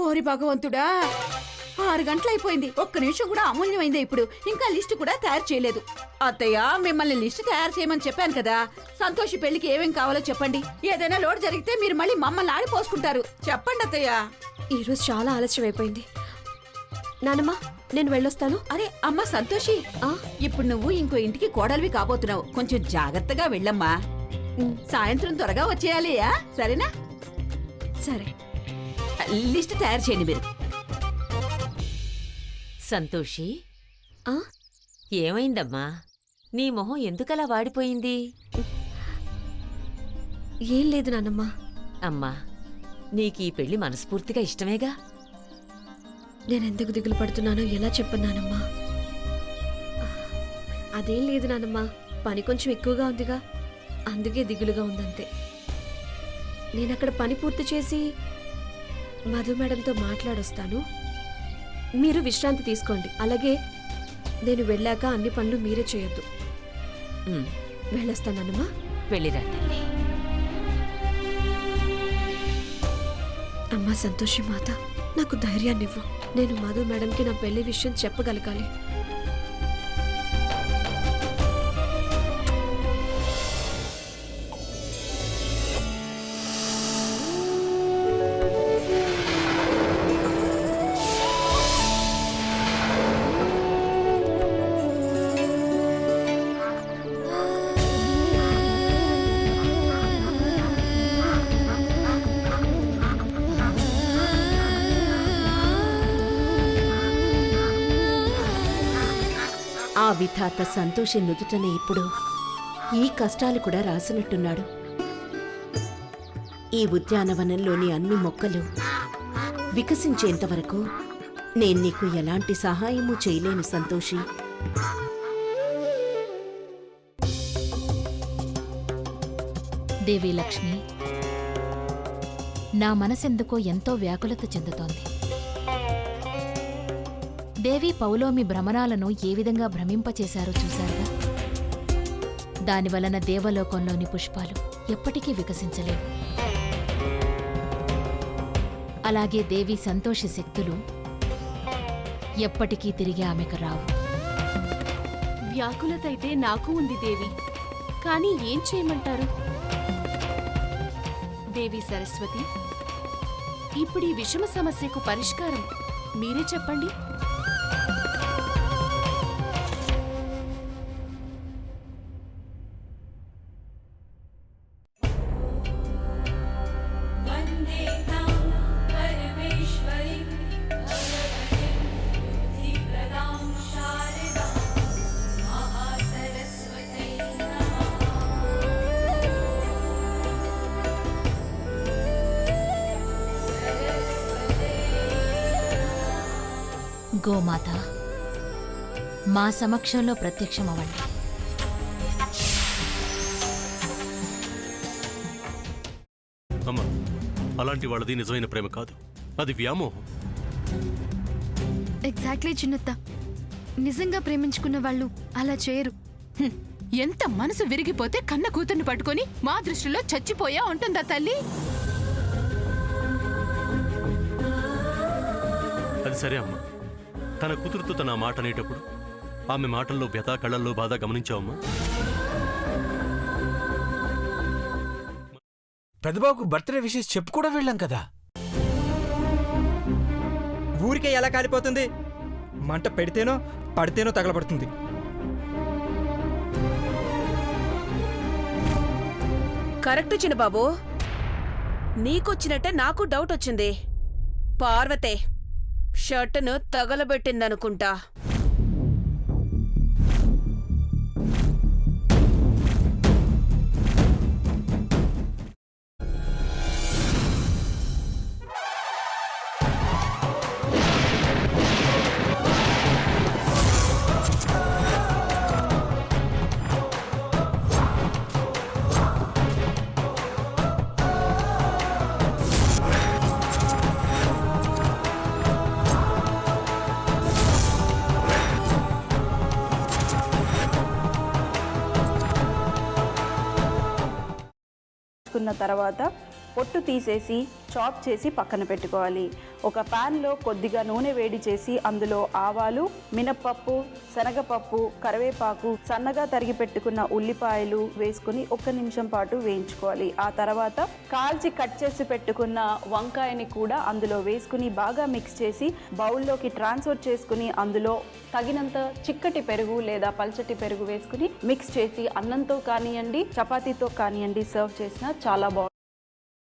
ఓరి భగవంతుడా, 6 గంటలైపోయింది. ఒక్క నిమిషం కూడా అమూల్యమైందే. ఇప్పుడు ఇంకా లిస్టు కూడా తయారు చేయలేదు. అత్తయ్య, మిమ్మల్ని లిస్టు తయారు చేయమని చెప్పాను కదా. సంతోషి పెళ్లికి ఏమేం కావాలో చెప్పండి. ఏదైనా లోటు జరిగితే మీరు మళ్ళీ మమ్మల్ని ఆడిపోసుకుంటారు. చెప్పండి అత్తయ్య. ఈరోజు చాలా ఆలస్యం అయిపోయింది. నానమ్మ, నేను వెళ్ళొస్తాను. అరే అమ్మ సంతోషి, ఇప్పుడు నువ్వు ఇంకో ఇంటికి కోడలివి కాబోతున్నావు. కొంచెం జాగ్రత్తగా వెళ్ళమ్మా. సాయంత్రం త్వరగా వచ్చేయాలి. సరేనా? సరే. లిస్ట్ తయారు చేయండి మీరు. సంతోషి, ఏమైందమ్మా? నీ మొహం ఎందుకలా వాడిపోయింది? ఏం లేదు నానమ్మ. అమ్మా, నీకీ పెళ్లి మనస్ఫూర్తిగా ఇష్టమేగా? నేనెందుకు దిగులు పడుతున్నానో ఎలా చెప్పన్నానమ్మా? అదేం లేదు నానమ్మ, పని కొంచెం ఎక్కువగా ఉందిగా, అందుకే దిగులుగా ఉందంతే. నేనక్కడ పని పూర్తి చేసి మధు మేడంతో మాట్లాడొస్తాను. మీరు విశ్రాంతి తీసుకోండి. అలాగే నేను వెళ్ళాక అన్ని పనులు మీరే చేయొద్దు. వెళ్ళొస్తానమ్మా. వెళ్ళిరా తల్లి. అమ్మా సంతోషి మాత, నాకు ధైర్యాన్నివ్వు. నేను మధు మేడంకి నా పెళ్లి విషయం చెప్పగలగాలి. ఆ విధాత సంతోషి నుదుటనే ఇప్పుడు ఈ కష్టాలు కూడా రాసినట్టున్నాడు. ఈ ఉద్యానవనంలోని అన్ని మొక్కలు వికసించేంతవరకు నేను నీకు ఎలాంటి సహాయము చేయలేను సంతోషి. దేవి లక్ష్మి, నా మనసెందుకో ఎంతో వ్యాకులత చెందుతోంది. దేవి పౌలోమి భ్రమణాలను ఏ విధంగా భ్రమింపచేశారో చూశారుగా. దానివలన దేవలోకంలోని పుష్పాలు ఎప్పటికీ వికసించలేవు. అలాగే దేవి సంతోషి శక్తులు ఎప్పటికీ తిరిగి ఆమెకు రావు. వ్యాకులతైతే నాకు ఉంది దేవి, కానీ ఏం చేయమంటారు? దేవి సరస్వతి, ఇప్పుడు ఈ విషమ సమస్యకు పరిష్కారం మీరే చెప్పండి. గోమాత, మా సమక్షంలో ప్రత్యక్షమవ్వండి. అమ్మా, అలాంటి వాళ్ళది నిజమైన ప్రేమ కాదు, అది వ్యామోహం. ఎగ్జాక్ట్లీ చిన్నత్త, నిజంగా ప్రేమించుకున్న వాళ్ళు అలా చేయరు. ఎంత మనసు విరిగిపోతే కన్న కూతుర్ని పట్టుకొని మా దృష్టిలో చచ్చిపోయా ఉంటుందా తల్లి? అది సరే అమ్మా, తన కూతురుతో తన మాట అనేటప్పుడు ఆమె మాటల్లో వ్యథ, కళ్ళల్లో బాధ గమనించావమ్మా? పెద్దబాబుకు బర్త్డే విషెస్ చెప్పు కూడా వెళ్ళాం కదా. ఊరికే ఎలా కాలిపోతుంది? మంట పెడితేనో పడితేనో తగలబడుతుంది. కరెక్ట్ చిన్నబాబు, నీకొచ్చినట్టే నాకు డౌట్ వచ్చింది. పార్వతే షర్టును తగలబెట్టిందనుకుంటా. తర్వాత పొట్టు తీసేసి చాప్ చేసి పక్కన పెట్టుకోవాలి. ఒక ప్యాన్లో కొద్దిగా నూనె వేడి చేసి అందులో ఆవాలు, మినప్పప్పు, శనగపప్పు, కరివేపాకు, సన్నగా తరిగి పెట్టుకున్న ఉల్లిపాయలు వేసుకుని 1 నిమిషం పాటు వేయించుకోవాలి. ఆ తర్వాత కాల్చి కట్ చేసి పెట్టుకున్న వంకాయని కూడా అందులో వేసుకుని బాగా మిక్స్ చేసి బౌల్లోకి ట్రాన్స్ఫర్ చేసుకుని అందులో తగినంత చిక్కటి పెరుగు లేదా పల్చటి పెరుగు వేసుకుని మిక్స్ చేసి అన్నంతో కానివ్వండి, చపాతీతో కానివ్వండి సర్వ్ చేసినా చాలా బాగుంటుంది.